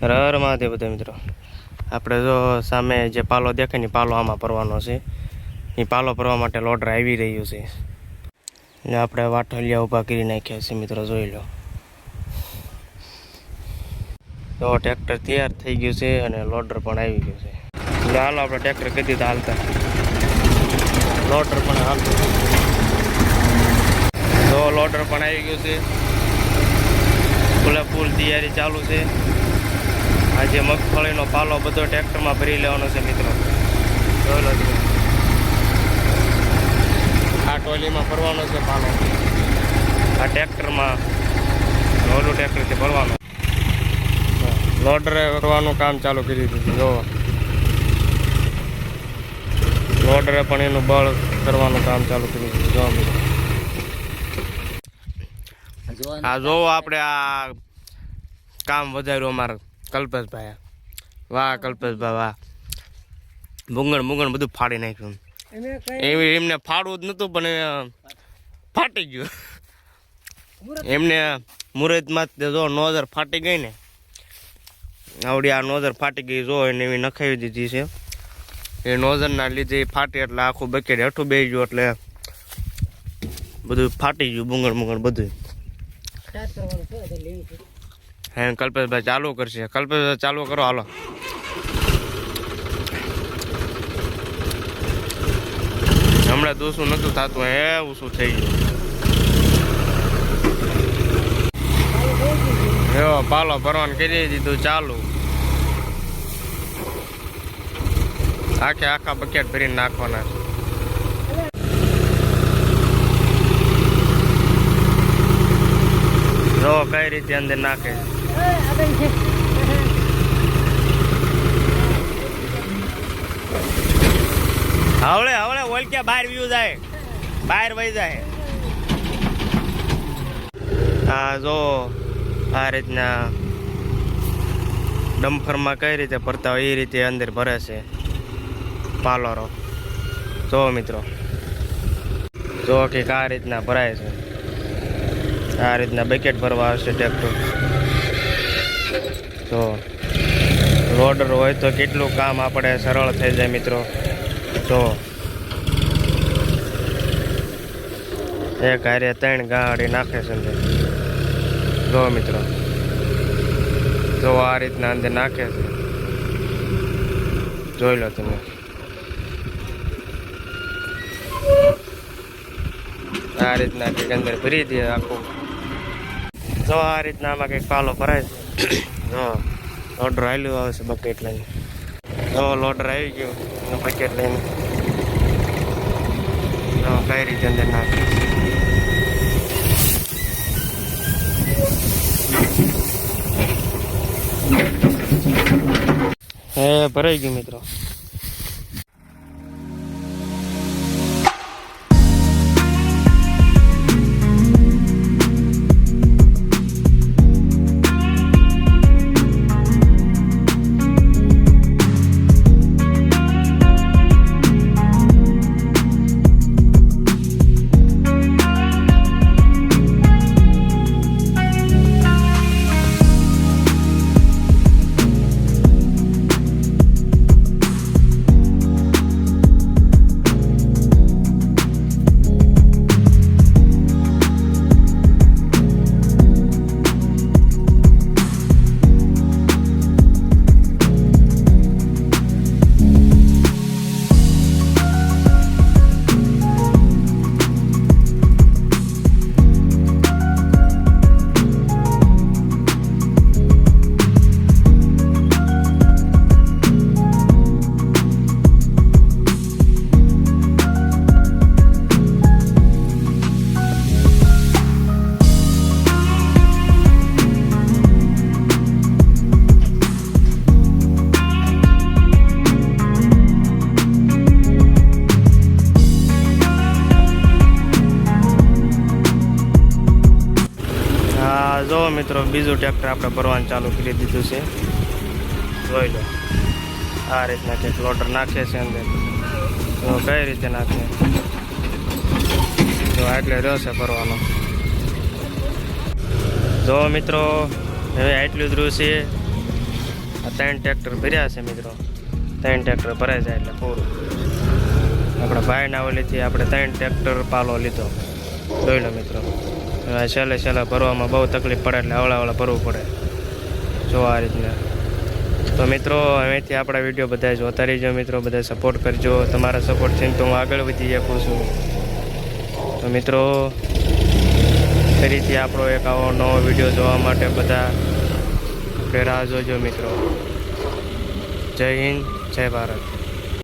હર હર મહાદેવ બધા મિત્રો. આપણે જો સામે જે પાલો દેખાય ને પાલો આમાં ભરવાનો છે. એ પાલો ભરવા માટે લોડર આવી રહ્યું છે ને આપણે વાટલિયા ઊભા કરી નાખ્યા છે મિત્રો, જોઈ લો. તો ટ્રેક્ટર તૈયાર થઈ ગયું છે અને લોડર પણ આવી ગયું છે. એટલે હાલો આપણે ટ્રેક્ટર કરી દીધા હાલતા, લોડર પણ હાલતું. તો લોડર પણ આવી ગયું છે, ફૂલ તૈયારી ચાલુ છે. આજે મગફળીનો પાલો બધો ટ્રેક્ટરમાં ભરી લેવાનો છે મિત્રો, જોઈ લો તમે. આ ટોલીમાં ભરવાનો છે પાલો, આ ટ્રેક્ટરમાં ઓલું ટ્રેક્ટરથી ભરવાનો. લોડરે ભરવાનું કામ ચાલુ કરી દીધું. જો લોડરે પણ એનું બળ કરવાનું કામ ચાલુ કરી દીધું. જો મિત્રો આ જોવો આપણે આ કામ વધાર્યું અમારા કલ્પેશભાઈ. વાહ કલ્પેશભાઈ વાહ. મૂંગણ બધું ફાડી નાખ્યું. એમને ફાડવું જ નતું પણ ફાટી ગયું. એમને મુહૂર્તમાં જો નોઝર ફાટી ગઈ ને, આવડી આ નોઝર ફાટી ગઈ જો એને એવી નખાવી દીધી છે. એ નોઝરના લીધે ફાટી એટલે આખું બકેટ હેઠું બેસી ગયું એટલે બધું ફાટી ગયું. મૂંગણ બધું. હે કલ્પેશભાઈ ચાલુ કરશે. કલ્પેશભાઈ ચાલુ કરો હાલો. હમણાં દોશું નતું થતું, એવું શું થઈ ગયું. એવો પાલો ભરવાનું કરી દીધું ચાલુ. આખા બકેટ ભરીને નાખવાના છે. જો કઈ રીતે અંદર નાખે. હવળે ઓલક્યા બહાર વ્યૂ જાય, બહાર વહી જાય. હા જો આ રીતના ડમ્ફરમાં કઈ રીતે ભરતા હોય એ રીતે અંદર ભરે છે પાલોરો. જો મિત્રો જો કે આ રીતના ભરાય છે. આ રીતના બકેટ ભરવા આવશે ટ્રેક્ટર. તો લોડર હોય તો કેટલું કામ આપણે સરળ થઈ જાય મિત્રો. તો એક હારે 3 ગાડી નાખે છે અંદર. જો મિત્રો જો આ રીતના અંદર નાખે છે, જોઈ લો તમે. આ રીતના કંઈક અંદર ભરી દે આખું. જો આ રીતના આમાં કંઈક પાલો ભરાય છે. જો લોડર હાલ્યું આવે છે બકેટ લઈને. જો લોડર આવી ગયું બકેટ લઈને. જો કઈ રીતે અંદર નાખે. હે ભરાઈ ગયું મિત્રો. જો મિત્રો બીજું ટ્રેક્ટર આપણે ભરવાનું ચાલુ કરી દીધું છે. જોઈ લો આ રીતના કંઈક લોડર નાખે છે અંદર. તો કઈ રીતે નાખે તો એટલે રહેશે ભરવાનો. જો મિત્રો હવે આટલું જ રહ્યું છે. આ 3 ટ્રેક્ટર ભર્યા છે મિત્રો. 3 ટ્રેક્ટર ભરાઈ જાય એટલે પૂરું. આપણા ભાઈના ઓલીથી આપણે 3 ટ્રેક્ટર પાલો લીધો. જોઈ લો મિત્રો. છેલ્લે ભરવામાં બહુ તકલીફ પડે એટલે હવળા ભરવું પડે. જો આ રીતના. તો મિત્રો અહીંથી આપણા વિડીયો બધા જોતા રહીજો મિત્રો. બધા સપોર્ટ કરજો. તમારા સપોર્ટથી તો હું આગળ વધી શકું છું. તો મિત્રો ફરીથી આપણો એક આવો નવો વિડીયો જોવા માટે બધા આપણે રાહ જોજો મિત્રો. જય હિન્દ, જય ભારત.